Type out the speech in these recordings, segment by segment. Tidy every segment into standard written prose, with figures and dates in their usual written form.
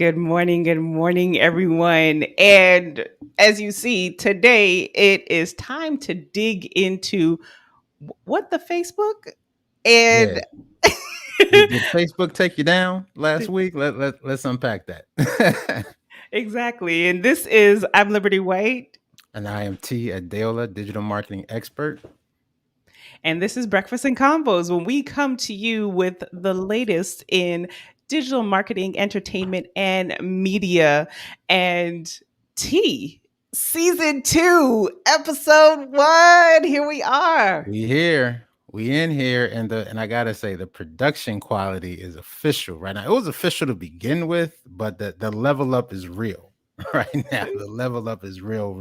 Good morning, everyone. And as you see, today it is time to dig into what the Facebook Yeah. and Did Facebook take you down last week? Let's unpack that. exactly. And this is I'm Liberty White, And I am Adeola, digital marketing expert. and this is Breakfast and Combos when we come to you with the latest in digital marketing, entertainment, and media. And T, season two, episode one. Here we are. We here. We in here, and I gotta say the production quality is official right now. It was official to begin with, but the level up is real right now. The level up is real.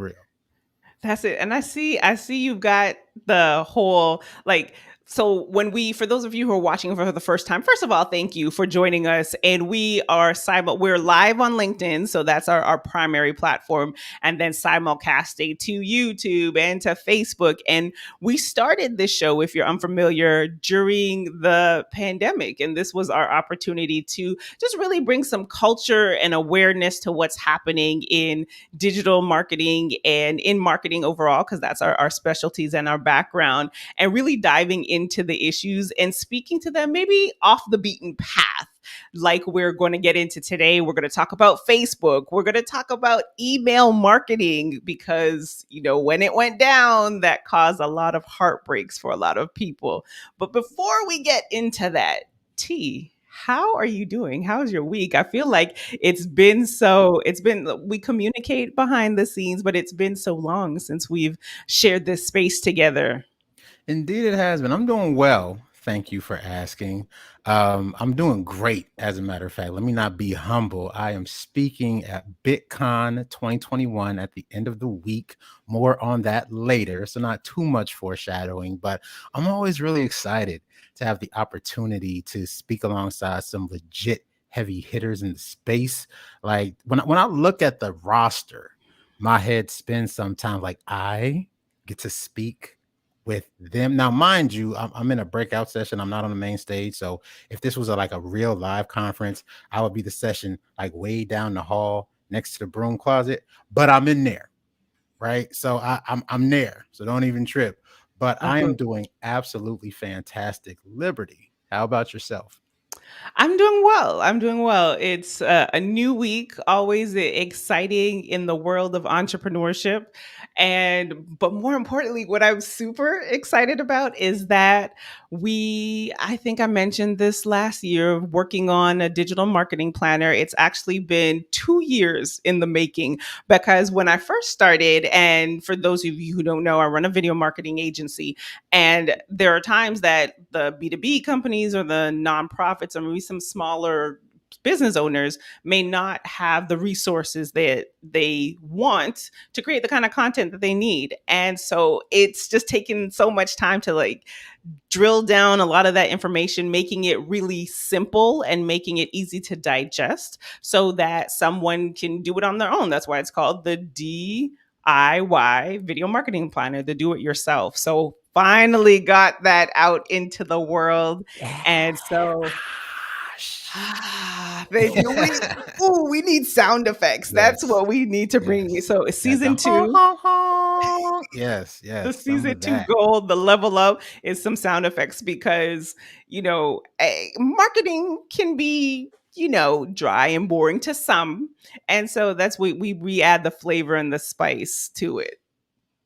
That's it. And I see you've got the whole like so when we for those of you who are watching for the first time, first of all, thank you for joining us. And we're live on LinkedIn, so that's our primary platform, and then simulcasting to YouTube and to Facebook. And we started this show, if you're unfamiliar, during the pandemic. And this was our opportunity to just really bring some culture and awareness to what's happening in digital marketing and in marketing overall, because that's our specialties and our background, and really diving into the issues and speaking to them maybe off the beaten path. Like we're going to get into today, we're going to talk about Facebook. We're going to talk about email marketing because, when it went down, that caused a lot of heartbreaks for a lot of people. But before we get into that, T, how are you doing? How's your week? I feel like we communicate behind the scenes, but it's been so long since we've shared this space together. Indeed, it has been. I'm doing well. Thank you for asking. I'm doing great, as a matter of fact. Let me not be humble. I am speaking at BitCon 2021 at the end of the week. More on that later. So, not too much foreshadowing, but I'm always really excited to have the opportunity to speak alongside some legit heavy hitters in the space. Like, when I look at the roster, my head spins sometimes like I get to speak with them. Now, mind you, I'm in a breakout session. I'm not on the main stage. So if this was like a real live conference, I would be the session like way down the hall next to the broom closet. But I'm in there, right? So I'm there. So don't even trip. But I am doing absolutely fantastic. Liberty. How about yourself? I'm doing well. I'm doing well. It's a new week, always exciting in the world of entrepreneurship. But more importantly, what I'm super excited about is that I think I mentioned this last year, working on a digital marketing planner. It's actually been 2 years in the making because when I first started, and for those of you who don't know, I run a video marketing agency. And there are times that the B2B companies or the nonprofits or maybe some smaller business owners may not have the resources that they want to create the kind of content that they need. And so it's just taken so much time to like drill down a lot of that information, making it really simple and making it easy to digest so that someone can do it on their own. That's why it's called the DIY video marketing planner, the do it yourself. So finally got that out into the world. And so thank you. We need sound effects. That's Yes. what we need to bring you. Yes. So it's That the season ho two. ho ho. Yes, The yes. Some season of two that. goal, the level up is some sound effects because, marketing can be, dry and boring to some. And so that's we re-add the flavor and the spice to it.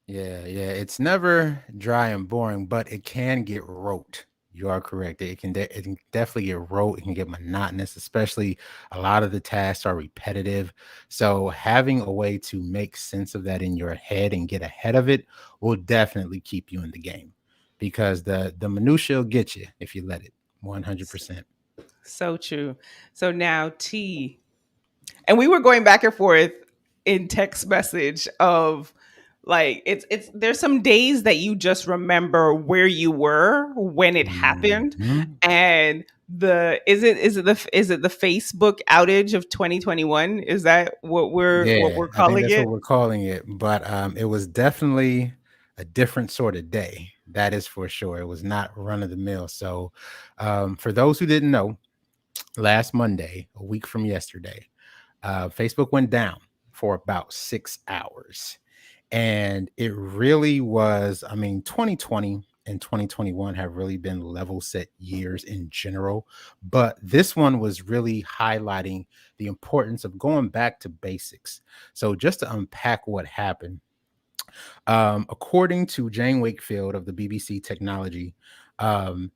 Yeah. It's never dry and boring, but it can get rote. You are correct. It can definitely get rote. It can get monotonous, especially a lot of the tasks are repetitive. So having a way to make sense of that in your head and get ahead of it will definitely keep you in the game because the minutia will get you if you let it. 100%. So true. So now T, and we were going back and forth in text message of like it's there's some days that you just remember where you were when it happened. Mhm. And the Facebook outage of 2021, is that what we're I think calling that's what it? we're calling it. But it was definitely a different sort of day. That is for sure. It was not run of the mill. So, for those who didn't know, last Monday, a week from yesterday, Facebook went down for about 6 hours. And it really was, I mean, 2020 and 2021 have really been level set years in general. But this one was really highlighting the importance of going back to basics. So, just to unpack what happened, according to Jane Wakefield of the BBC Technology,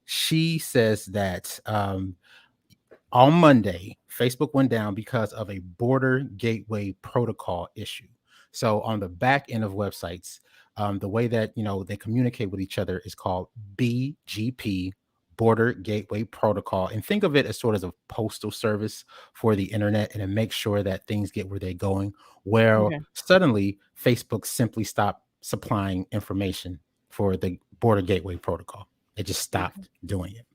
she says that on Monday, Facebook went down because of a border gateway protocol issue. So on the back end of websites, the way that they communicate with each other is called BGP, Border Gateway Protocol, and think of it as sort of a postal service for the internet, and it makes sure that things get where they're going. Where Okay. suddenly Facebook simply stopped supplying information for the Border Gateway Protocol. It just Okay. stopped doing it.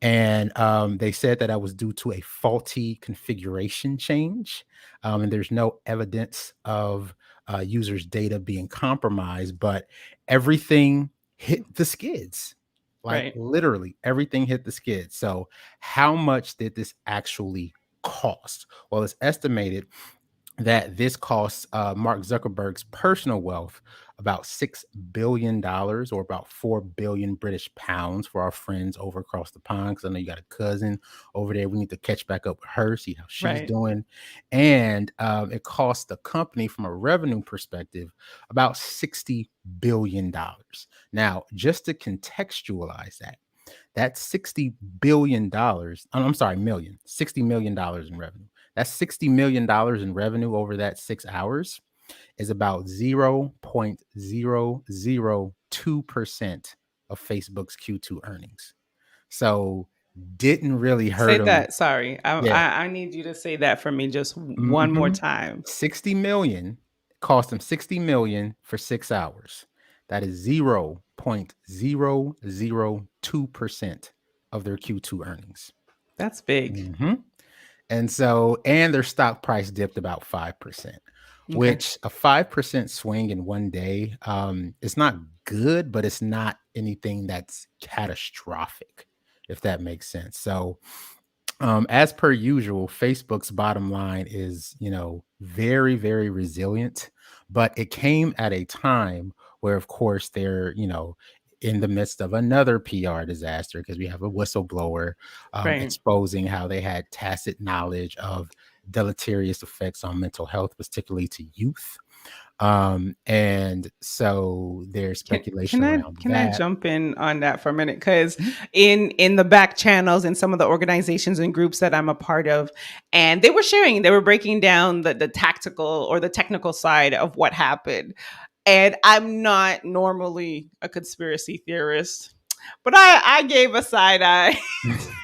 And they said that was due to a faulty configuration change. And there's no evidence of users' data being compromised, but everything hit the skids. Like Right. literally everything hit the skids. So, how much did this actually cost? Well, it's estimated that this costs Mark Zuckerberg's personal wealth about $6 billion, or about 4 billion British pounds, for our friends over across the pond. Because I know you got a cousin over there. We need to catch back up with her, see how she's Right. doing. And it costs the company, from a revenue perspective, about $60 billion. Now, just to contextualize that, that's $60 billion. I'm sorry, million, $60 million in revenue. That's $60 million in revenue over that 6 hours is about 0.002% of Facebook's Q2 earnings. So didn't really Say hurt them. that. Sorry. Yeah. I need you to say that for me just one more hmm time. 60 million cost them 60 million for 6 hours. That is 0.002% of their Q2 earnings. That's big. hmm and their stock price dipped about 5%, Okay. which a 5% swing in one day, is not good, but it's not anything that's catastrophic, if that makes sense. So, as per usual, Facebook's bottom line is, very, very resilient, but it came at a time where, of course, they're, in the midst of another PR disaster, because we have a whistleblower Right. exposing how they had tacit knowledge of deleterious effects on mental health, particularly to youth. And so there's Can speculation I around can I that. jump in on that for a minute? Because Mhm. in the back channels and some of the organizations and groups that I'm a part of, and they were sharing, they were breaking down the tactical or the technical side of what happened. And I'm not normally a conspiracy theorist, but I gave a side eye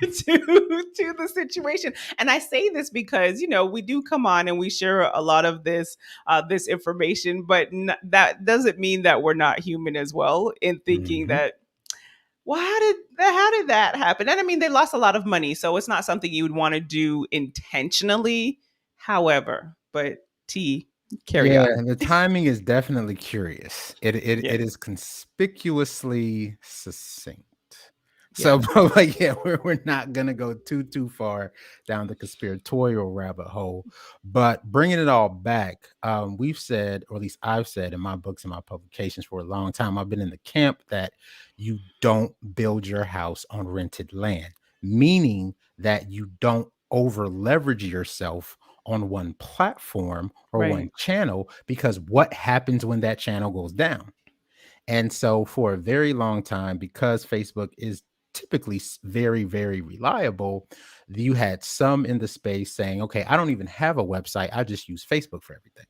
to the situation. And I say this because we do come on and we share a lot of this information, but that doesn't mean that we're not human as well. In thinking Mhm. that, well, how did that happen? And I mean, they lost a lot of money, so it's not something you would want to do intentionally. However, but T, carry Yeah, on. the timing is definitely curious. It Yes, is conspicuously succinct. So, yes, but like, yeah, we're not gonna go too far down the conspiratorial rabbit hole. But bringing it all back, we've said, or at least I've said in my books and my publications for a long time, I've been in the camp that you don't build your house on rented land, meaning that you don't over leverage yourself on one platform or one right, channel, because what happens when that channel goes down? And so, for a very long time, because Facebook is typically very, very reliable, you had some in the space saying, okay, I don't even have a website, I just use Facebook for everything.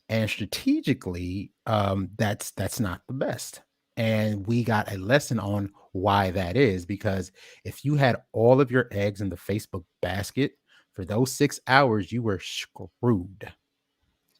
And strategically, that's not the best. And we got a lesson on why that is, because if you had all of your eggs in the Facebook basket for those 6 hours, you were screwed.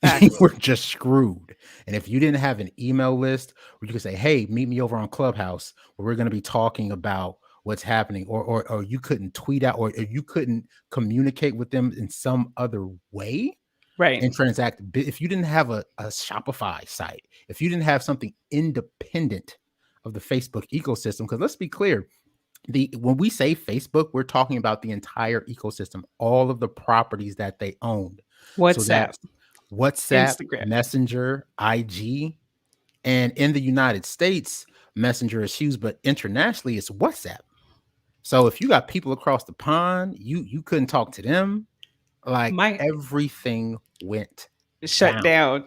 You facts, were just screwed. And if you didn't have an email list where you could say, "Hey, meet me over on Clubhouse where we're going to be talking about what's happening," or you couldn't tweet out, or you couldn't communicate with them in some other way right, and transact. If you didn't have a Shopify site, if you didn't have something independent of the Facebook ecosystem, because let's be clear, the when we say Facebook, we're talking about the entire ecosystem, all of the properties that they owned. So WhatsApp, that's WhatsApp, Instagram. Messenger, IG, and in the United States, Messenger is huge, but internationally, it's WhatsApp. So if you got people across the pond, you couldn't talk to them. Like My everything went shut down. down.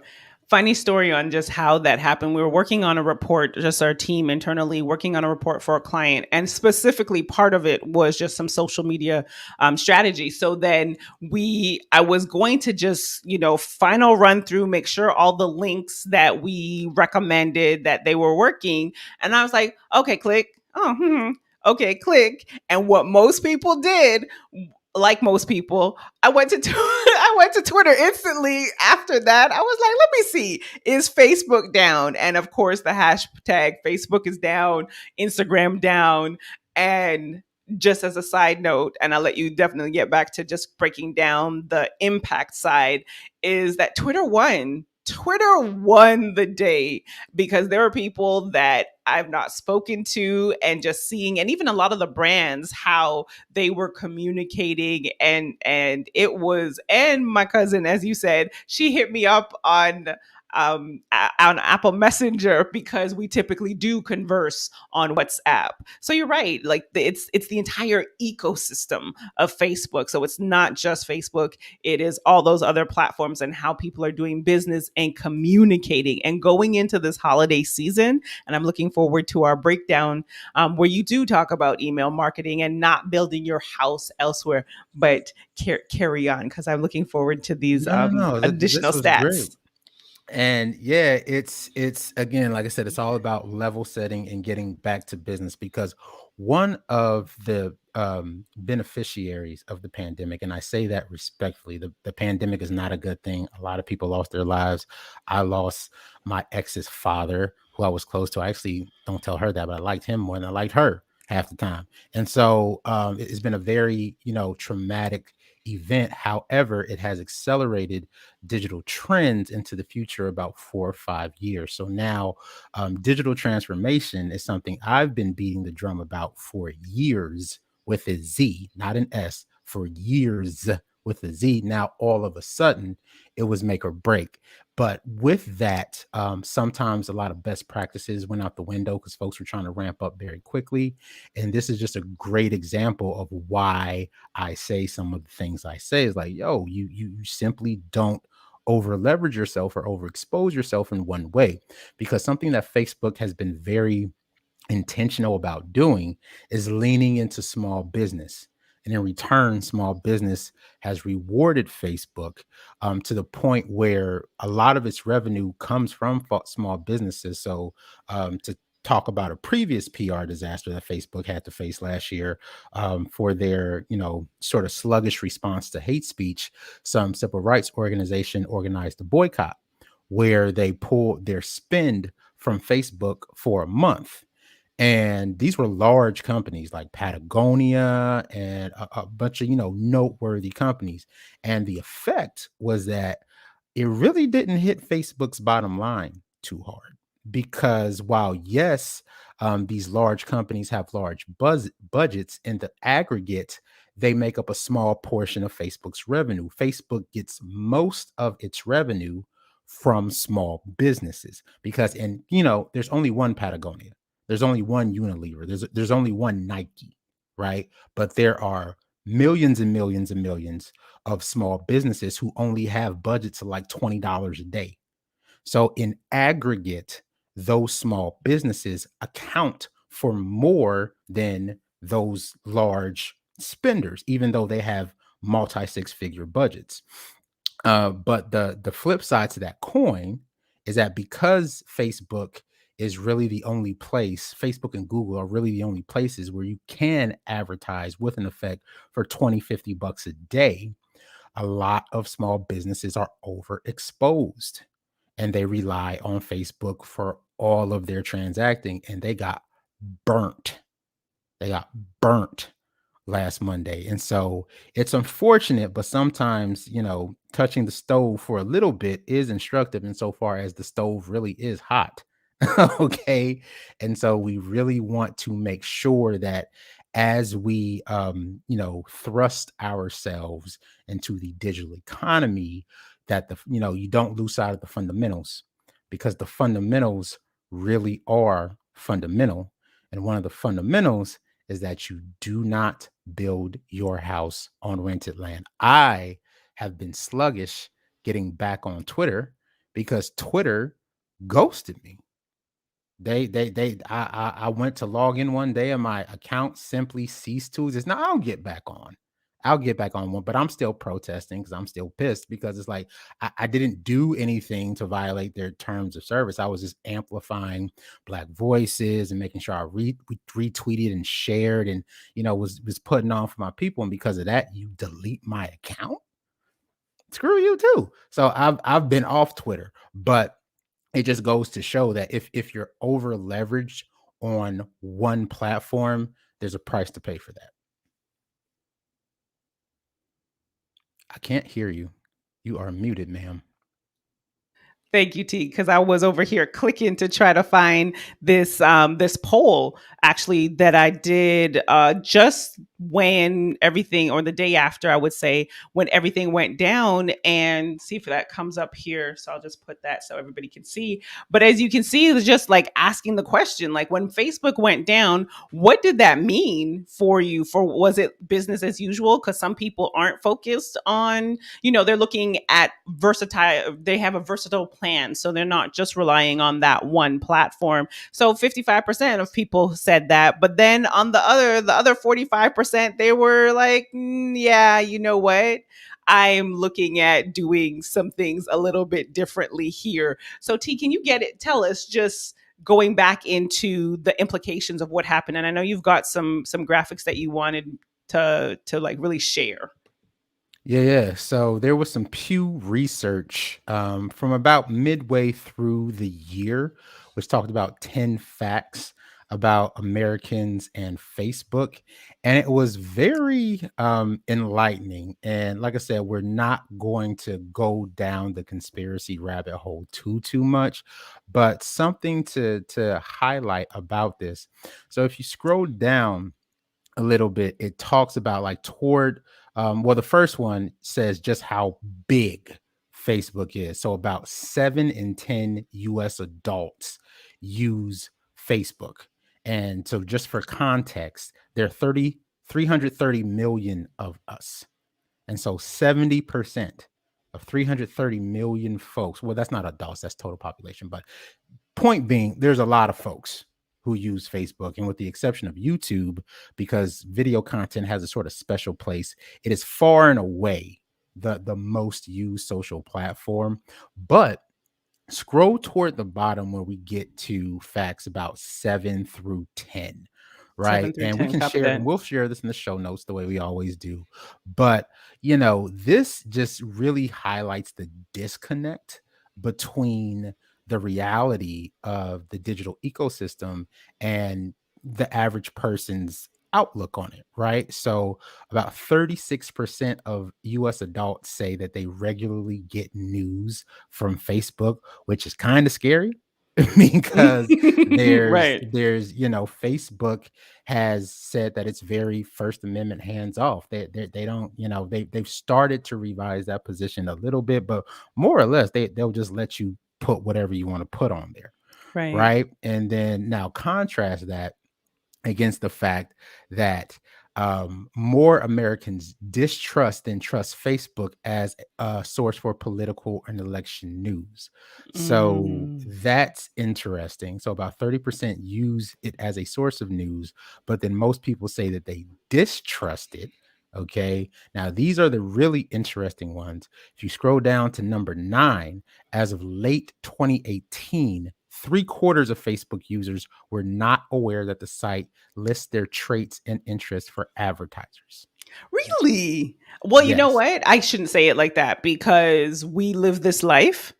Funny story on just how that happened. We were working on a report, just our team internally working on a report for a client, and specifically part of it was just some social media strategy. So then I was going to just, final run through, make sure all the links that we recommended that they were working, and I was like, okay, click. Oh, okay, click. And what most people did, like most people, I went to I went to Twitter instantly after that. I was like, let me see, is Facebook down? And of course, the hashtag Facebook is down, Instagram down, and just as a side note, and I'll let you definitely get back to just breaking down the impact side, is that Twitter won. Twitter won the day because there are people that I've not spoken to, and just seeing, and even a lot of the brands, how they were communicating, and it was, and my cousin, as you said, she hit me up on Apple Messenger because we typically do converse on WhatsApp. So you're right, like it's the entire ecosystem of Facebook. So it's not just Facebook, it is all those other platforms and how people are doing business and communicating and going into this holiday season. And I'm looking forward to our breakdown, where you do talk about email marketing and not building your house elsewhere, but carry on, because I'm looking forward to these No, no, no. additional This was great. stats. And yeah, it's again, like I said, it's all about level setting and getting back to business because one of the beneficiaries of the pandemic, and I say that respectfully, the pandemic is not a good thing. A lot of people lost their lives. I lost my ex's father, who I was close to. I actually don't tell her that, but I liked him more than I liked her half the time. And so it's been a very, traumatic event. However, it has accelerated digital trends into the future about 4 or 5 years. So now digital transformation is something I've been beating the drum about for years with a Z, not an S, for years with a Z. Now, all of a sudden, it was make or break. But with that, sometimes a lot of best practices went out the window because folks were trying to ramp up very quickly. And this is just a great example of why I say some of the things I say is like, yo, you simply don't over leverage yourself or overexpose yourself in one way, because something that Facebook has been very intentional about doing is leaning into small business. And in return, small business has rewarded Facebook to the point where a lot of its revenue comes from small businesses. So, to talk about a previous PR disaster that Facebook had to face last year for their, sort of sluggish response to hate speech, some civil rights organization organized a boycott where they pulled their spend from Facebook for a month, and these were large companies like Patagonia and a bunch of, noteworthy companies. And the effect was that it really didn't hit Facebook's bottom line too hard. Because while, yes, these large companies have large budgets, in the aggregate, they make up a small portion of Facebook's revenue. Facebook gets most of its revenue from small businesses because, and there's only one Patagonia, there's only one Unilever. There's only one Nike, right? But there are millions and millions and millions of small businesses who only have budgets of like $20 a day. So in aggregate, those small businesses account for more than those large spenders, even though they have multi six figure budgets. But the flip side to that coin is that because Facebook is really the only place, Facebook and Google are really the only places where you can advertise with an effect for 20, $50 a day. A lot of small businesses are overexposed and they rely on Facebook for all of their transacting, and they got burnt. They got burnt last Monday. And so it's unfortunate, but sometimes, touching the stove for a little bit is instructive insofar as the stove really is hot. Okay. And so we really want to make sure that as we thrust ourselves into the digital economy, that you don't lose sight of the fundamentals, because the fundamentals really are fundamental. And one of the fundamentals is that you do not build your house on rented land. I have been sluggish getting back on Twitter because Twitter ghosted me. I went to log in one day and my account simply ceased to exist. Now I'll get back on. I'll get back on one, but I'm still protesting because I'm still pissed, because it's like I didn't do anything to violate their terms of service. I was just amplifying Black voices and making sure I retweeted and shared, and was putting on for my people. And because of that, you delete my account? Screw you too. So I've been off Twitter, but it just goes to show that if you're over leveraged on one platform, there's a price to pay for that. I can't hear you. You are muted, ma'am. Thank you, T, because I was over here clicking to try to find this poll actually that I did just when everything, or the day after, I would say, when everything went down, and see if that comes up here. So I'll just put that so everybody can see. But as you can see, it was just like asking the question, like, when Facebook went down, what did that mean for you? For, was it business as usual? Because some people aren't focused on, they're looking at versatile, they have a versatile plan, so they're not just relying on that one platform. So 55% of people said that, but then on the other 45%, they were like, yeah, you know what, I'm looking at doing some things a little bit differently here. So T, can you tell us, just going back into the implications of what happened? And I know you've got some graphics that you wanted to like really share. Yeah. So there was some Pew research from about midway through the year, which talked about 10 facts about Americans and Facebook. And it was very enlightening. And like I said, we're not going to go down the conspiracy rabbit hole too much, but something to highlight about this. So if you scroll down a little bit, it talks about, like, toward well, the first one says just how big Facebook is. So about 7 in 10 US adults use Facebook. And so, just for context, there are 330 million of us. And so 70% of 330 million folks, well, that's not adults, that's total population, but point being, there's a lot of folks who use Facebook, and with the exception of YouTube, because video content has a sort of special place, it is far and away the most used social platform. But scroll toward the bottom where we get to facts about 7 through 10, Seven right? through And we ten, can copy share, that. and we'll share this in the show notes the way we always do. But this just really highlights the disconnect between the reality of the digital ecosystem and the average person's outlook on it, right? So about 36% of US adults say that they regularly get news from Facebook, which is kind of scary because there's Right. there's Facebook has said that it's very First Amendment hands off. They don't, they've started to revise that position a little bit, but more or less they'll just let you put whatever you want to put on there, Right. right? And then now contrast that against the fact that more Americans distrust than trust Facebook as a source for political and election news. So Mm. that's interesting. So about 30% use it as a source of news, but then most people say that they distrust it. Okay. Now, these are the really interesting ones. If you scroll down to number 9, as of late 2018, 3/4 of Facebook users were not aware that the site lists their traits and interests for advertisers. Really? Well, you know Yes. what? I shouldn't say it like that, because we live this life.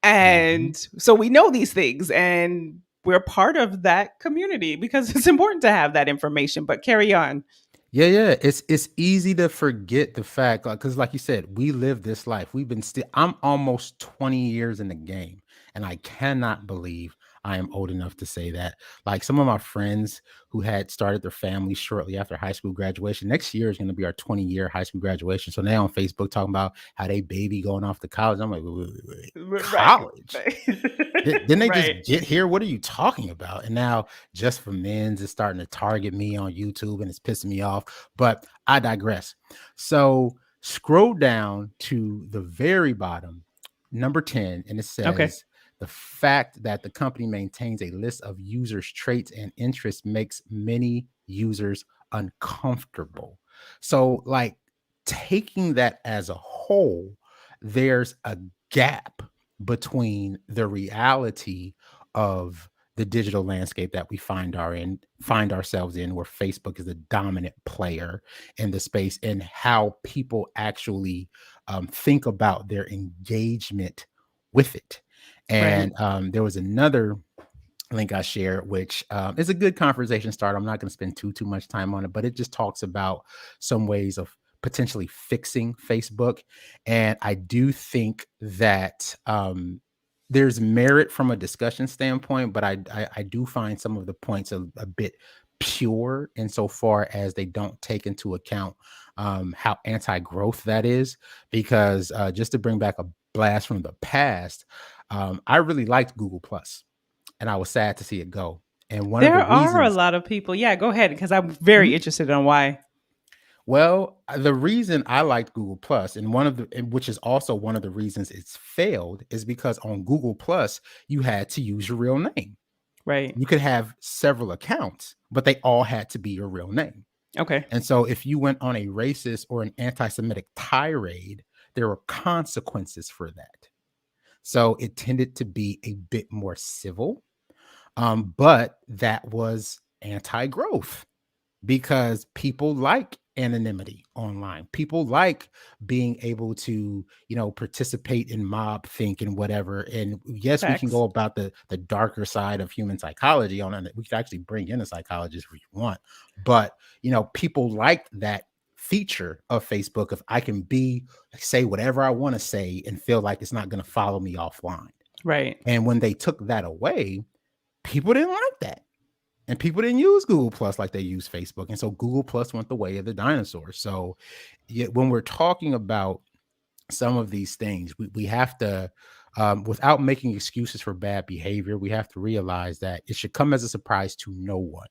Mhm. And so we know these things, and we're part of that community because it's important to have that information. But carry on. Yeah. It's easy to forget the fact, like, because like you said, we live this life. We've been still. I'm almost 20 years in the game, and I cannot believe I am old enough to say that. Like some of my friends who had started their families shortly after high school graduation, next year is going to be our 20-year high school graduation. So now on Facebook talking about how they baby going off to college. I'm like, wait, Right. college? Right. Didn't they just Right. get here? What are you talking about? And now Just for Men's is starting to target me on YouTube and it's pissing me off. But I digress. So scroll down to the very bottom, number 10, and it Okay. says the fact that the company maintains a list of users' traits and interests makes many users uncomfortable. So, like, taking that as a whole, there's a gap between the reality of the digital landscape that we find ourselves in, where Facebook is a dominant player in the space, and how people actually think about their engagement with it. Right. And there was another link I shared, which is a good conversation starter. I'm not going to spend too much time on it, but it just talks about some ways of potentially fixing Facebook. And I do think that there's merit from a discussion standpoint, but I do find some of the points a bit pure insofar as they don't take into account how anti-growth that is. Because just to bring back a blast from the past, I really liked Google Plus and I was sad to see it go. And one of There the are a reasons, lot of people. Yeah, go ahead because I'm very Mhm. interested in why. Well, the reason I liked Google Plus, and which is also one of the reasons it's failed, is because on Google Plus you had to use your real name. Right. You could have several accounts, but they all had to be your real name. Okay. And so if you went on a racist or an anti-Semitic tirade, there were consequences for that. So it tended to be a bit more civil. But that was anti-growth because people like anonymity online. People like being able to, participate in mob think and whatever. And yes, we can Facts. go about the darker side of human psychology on it. We could actually bring in a psychologist if you want. But, people like that feature of Facebook if I can say whatever I want to say and feel like it's not going to follow me offline. Right. And when they took that away, people didn't like that. And people didn't use Google Plus like they use Facebook. And so Google Plus went the way of the dinosaur. So when we're talking about some of these things, we have to, without making excuses for bad behavior, we have to realize that it should come as a surprise to no one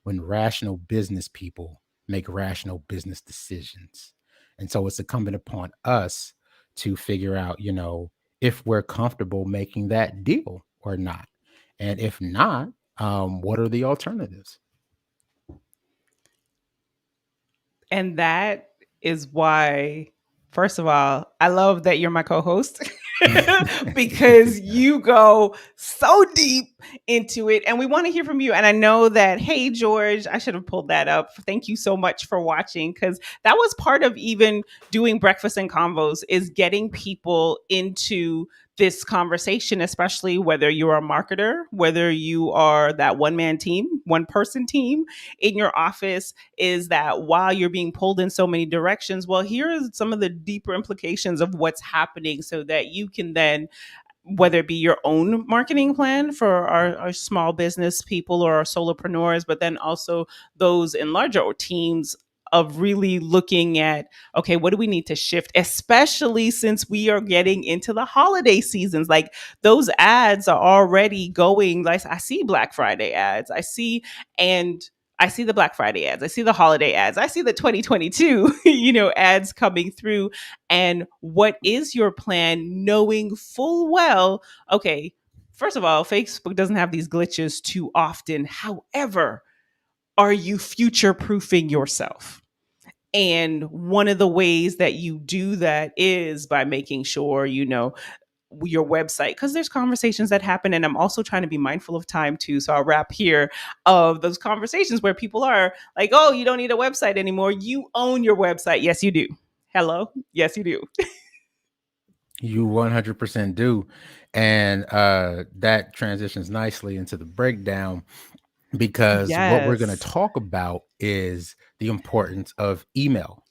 when rational business people make rational business decisions. And so it's incumbent upon us to figure out, if we're comfortable making that deal or not. And if not, what are the alternatives? And that is why, first of all, I love that you're my co host because you go so deep into it. And we want to hear from you. And I know that, hey, George, I should have pulled that up. Thank you so much for watching because that was part of even doing breakfast and convos is getting people into this conversation, especially whether you're a marketer, whether you are that one man team, one person team in your office, is that while you're being pulled in so many directions, well, here is some of the deeper implications of what's happening so that you can then, whether it be your own marketing plan for our small business people or our solopreneurs, but then also those in larger teams of really looking at, okay, what do we need to shift, especially since we are getting into the holiday seasons. Like those ads are already going, like I see Black Friday ads, and I see the Black Friday ads, I see the holiday ads, I see the 2022, ads coming through. And what is your plan, knowing full well, okay, first of all, Facebook doesn't have these glitches too often. However, are you future proofing yourself? And one of the ways that you do that is by making sure, your website, because there's conversations that happen. And I'm also trying to be mindful of time too. So I'll wrap here of those conversations where people are like, oh, you don't need a website anymore. You own your website. Yes, you do. Hello? Yes, you do. You 100% do. And that transitions nicely into the breakdown because what we're going to Yes. talk about is the importance of email.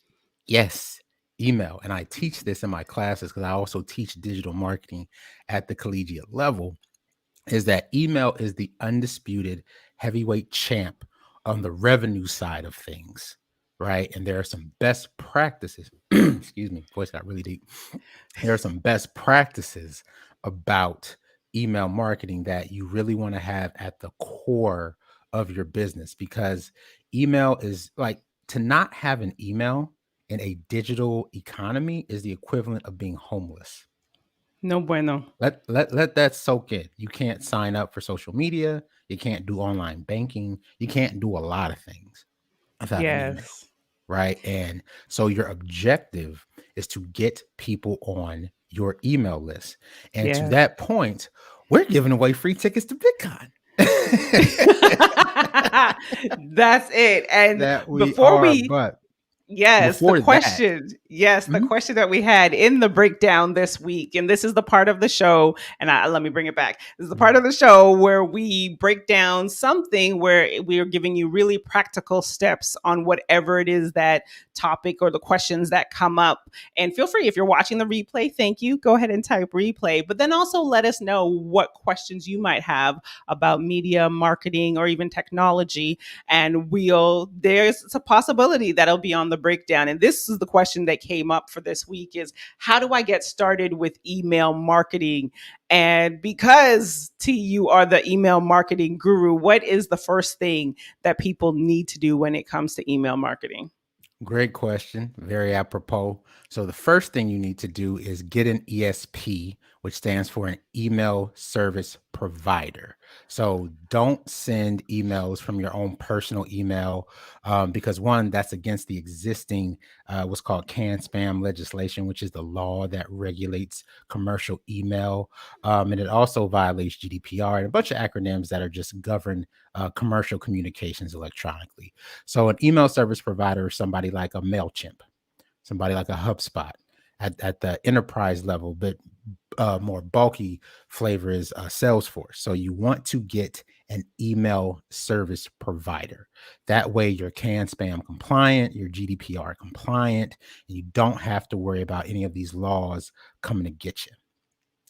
Yes, email. And I teach this in my classes because I also teach digital marketing at the collegiate level. is that email is the undisputed heavyweight champ on the revenue side of things, right? And there are some best practices. Excuse me, voice got really deep. There are some best practices about email marketing that you really want to have at the core of your business, because email is like, to not have an email in a digital economy is the equivalent of being homeless. No bueno. Let that soak in. You can't sign up for social media. You can't do online banking. You can't do a lot of things without an email, Yes. right? And so your objective is to get people on your email list. And to Yes. that point, we're giving away free tickets to VidCon. That's it. And That we before are, we but Yes, before that, the mhm, question that we had in the breakdown this week, and this is the part of the show, and let me bring it back. This is the part mhm. of the show where we break down something where we are giving you really practical steps on whatever it is that topic or the questions that come up. And feel free, if you're watching the replay, thank you. Go ahead and type replay, but then also let us know what questions you might have about media, marketing, or even technology, and there's a possibility that'll be on the breakdown. And this is the question that came up for this week: is how do I get started with email marketing? And because T, you are the email marketing guru, what is the first thing that people need to do when it comes to email marketing? Great question. Very apropos. So, the first thing you need to do is get an ESP, which stands for an email service provider. So, don't send emails from your own personal email, because one, that's against the existing what's called CAN spam legislation, which is the law that regulates commercial email. And it also violates GDPR and a bunch of acronyms that are just govern commercial communications electronically. So an email service provider is somebody like a MailChimp, somebody like a HubSpot at the enterprise level, but more bulky flavor is Salesforce. So you want to get an email service provider. That way you're CAN spam compliant, you're GDPR compliant, and you don't have to worry about any of these laws coming to get you.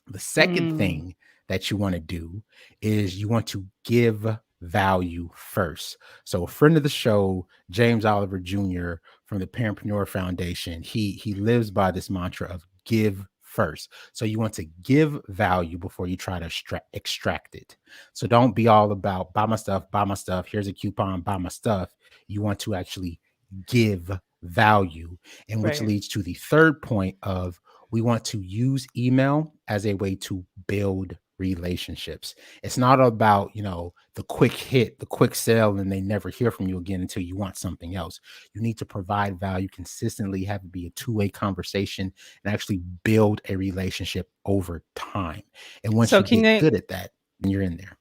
The second Mm, thing that you want to do is you want to give value first. So a friend of the show, James Oliver Jr. from the Parentpreneur Foundation, he lives by this mantra of give first. So you want to give value before you try to extract it. So don't be all about buy my stuff, here's a coupon, buy my stuff. You want to actually give value, and which right. leads to the third point of we want to use email as a way to build relationships. It's not about, the quick hit, the quick sale, and they never hear from you again until you want something else. You need to provide value consistently, have it be a two-way conversation, and actually build a relationship over time. And once So you can get you good at that, then you're in there.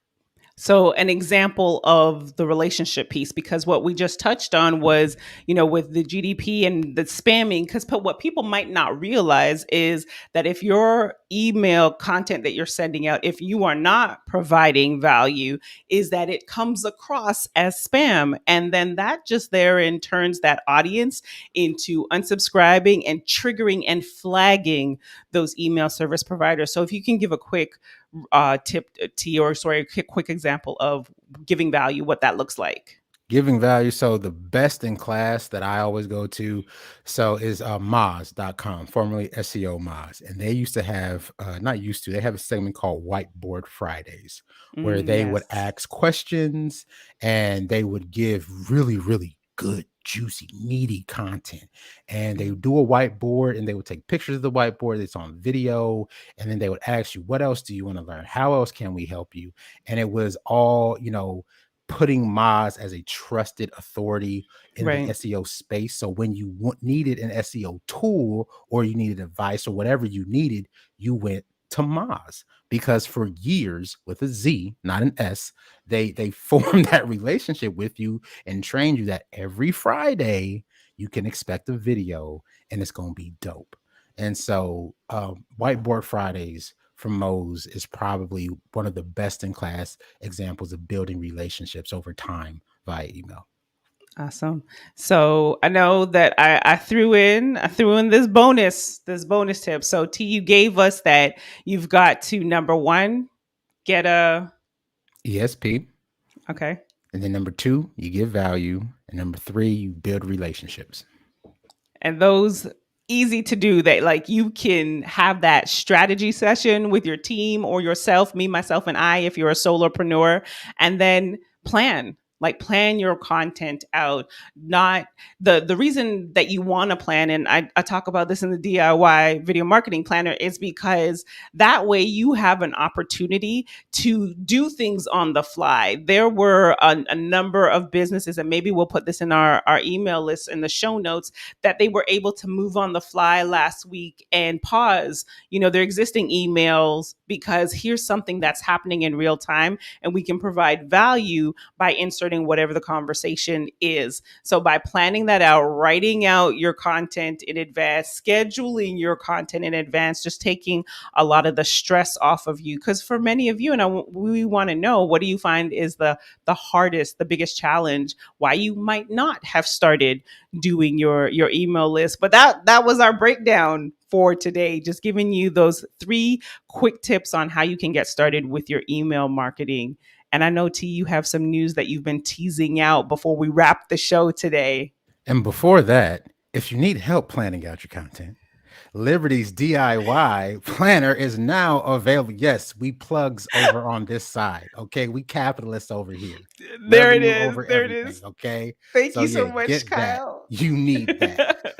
So, an example of the relationship piece, because what we just touched on was, with the GDP and the spamming, because what people might not realize is that if your email content that you're sending out, if you are not providing value, is that it comes across as spam. And then that just therein turns that audience into unsubscribing and triggering and flagging those email service providers. So, if you can give a quick tip to your story, a quick example of giving value, what that looks like. Giving value. So the best in class that I always go to is Moz.com, formerly SEO Moz. And they used to have, not used to, they have a segment called Whiteboard Fridays, where they would Yes. ask questions and they would give really, really good, juicy, meaty content. And they would do a whiteboard and they would take pictures of the whiteboard. It's on video. And then they would ask you, what else do you want to learn? How else can we help you? And it was all, putting Moz as a trusted authority in the Right. SEO space. So when you needed an SEO tool or you needed advice or whatever you needed, you went to Moz, because for years, with a Z, not an S, they formed that relationship with you and trained you that every Friday you can expect a video and it's going to be dope. And so Whiteboard Fridays from Moz is probably one of the best in class examples of building relationships over time via email. Awesome. So I know that I threw in this bonus tip. So T, you gave us that you've got to number one, Get a ESP. okay. And then number two, you give value. And number three, you build relationships. And those easy to do, that like you can have that strategy session with your team or yourself, me, myself, and I, if you're a solopreneur, and then plan your content out. Not the reason that you want to plan, and I talk about this in the DIY video marketing planner, is because that way you have an opportunity to do things on the fly. There were a number of businesses, and maybe we'll put this in our email list in the show notes, that they were able to move on the fly last week and pause, their existing emails, because here's something that's happening in real time and we can provide value by inserting whatever the conversation is. So by planning that out, writing out your content in advance, scheduling your content in advance, just taking a lot of the stress off of you. Because for many of you, and we want to know, what do you find is the hardest, the biggest challenge, why you might not have started doing your email list. But that was our breakdown for today, just giving you those 3 quick tips on how you can get started with your email marketing. And I know, T, you have some news that you've been teasing out before we wrap the show today. And before that, if you need help planning out your content, Liberty's DIY planner is now available. Yes, we plugs over on this side. Okay, we capitalists over here. There it Revenue is. over There it everything. is. Okay, Thank so you yeah, so much, get that. Kyle. You need that.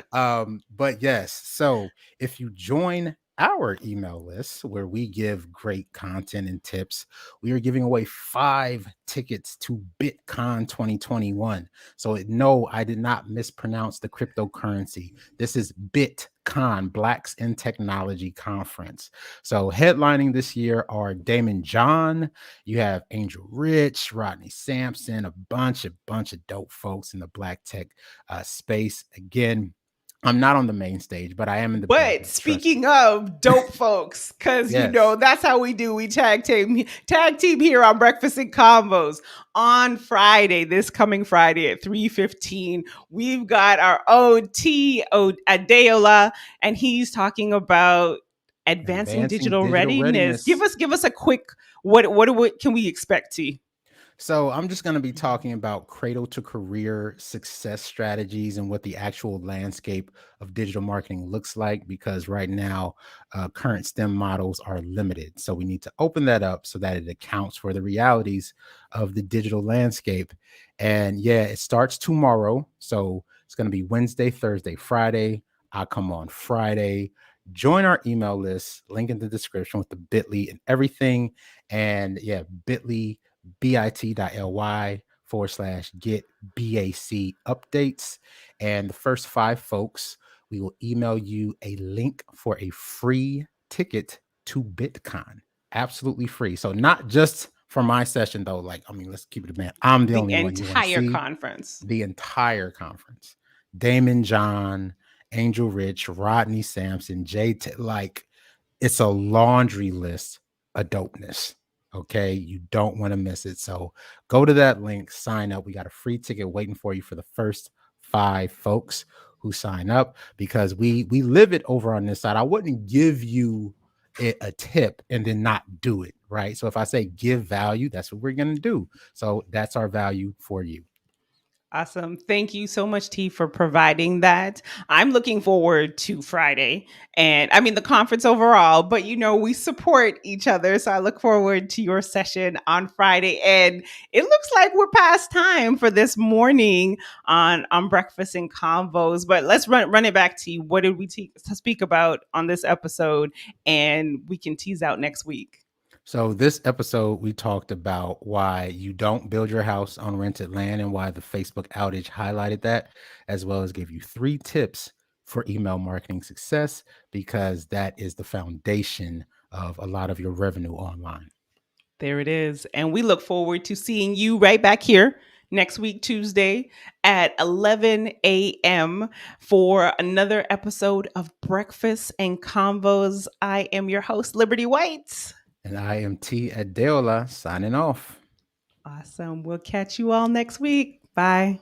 But yes, so if you join our email list where we give great content and tips, we are giving away 5 tickets to BitCon 2021. So no, I did not mispronounce the cryptocurrency. This is BitCon, Blacks in Technology Conference. So headlining this year are Damon John, you have Angel Rich, Rodney Sampson, a bunch of dope folks in the Black tech space. Again, I'm not on the main stage, but I am in the But building. Trust me. speaking of dope folks, because Yes. that's how we do. We tag team here on Breakfast and Combos. On Friday, this coming Friday at 3:15, we've got our OT Adeola, and he's talking about advancing Advancing digital digital readiness. readiness. Give us a quick what can we expect, T? So I'm just going to be talking about cradle to career success strategies and what the actual landscape of digital marketing looks like, because right now current STEM models are limited. So we need to open that up so that it accounts for the realities of the digital landscape. And yeah, it starts tomorrow. So it's going to be Wednesday, Thursday, Friday. I'll come on Friday. Join our email list, link in the description with the bit.ly and everything. And yeah, bit.ly bit.ly/get BAC updates. And the first 5 folks, we will email you a link for a free ticket to BitCon. Absolutely free. So not just for my session though. Like, I mean, let's keep it a man. I'm the The only one you want to entire see. conference. The entire conference. Damon John, Angel Rich, Rodney Sampson, like it's a laundry list of dopeness. Okay, you don't want to miss it. So go to that link, sign up. We got a free ticket waiting for you for the first 5 folks who sign up, because we live it over on this side. I wouldn't give you a tip and then not do it, right? So if I say give value, that's what we're going to do. So that's our value for you. Awesome. Thank you so much, T, for providing that. I'm looking forward to Friday, and I mean the conference overall, but we support each other. So I look forward to your session on Friday. And it looks like we're past time for this morning on Breakfast and Convos. But let's run it back to you. What did we speak about on this episode? And we can tease out next week. So this episode, we talked about why you don't build your house on rented land and why the Facebook outage highlighted that, as well as give you 3 tips for email marketing success, because that is the foundation of a lot of your revenue online. There it is. And we look forward to seeing you right back here next week, Tuesday at 11 a.m. for another episode of Breakfast and Convos. I am your host, Liberty White. And I am T. Adeola signing off. Awesome. We'll catch you all next week. Bye.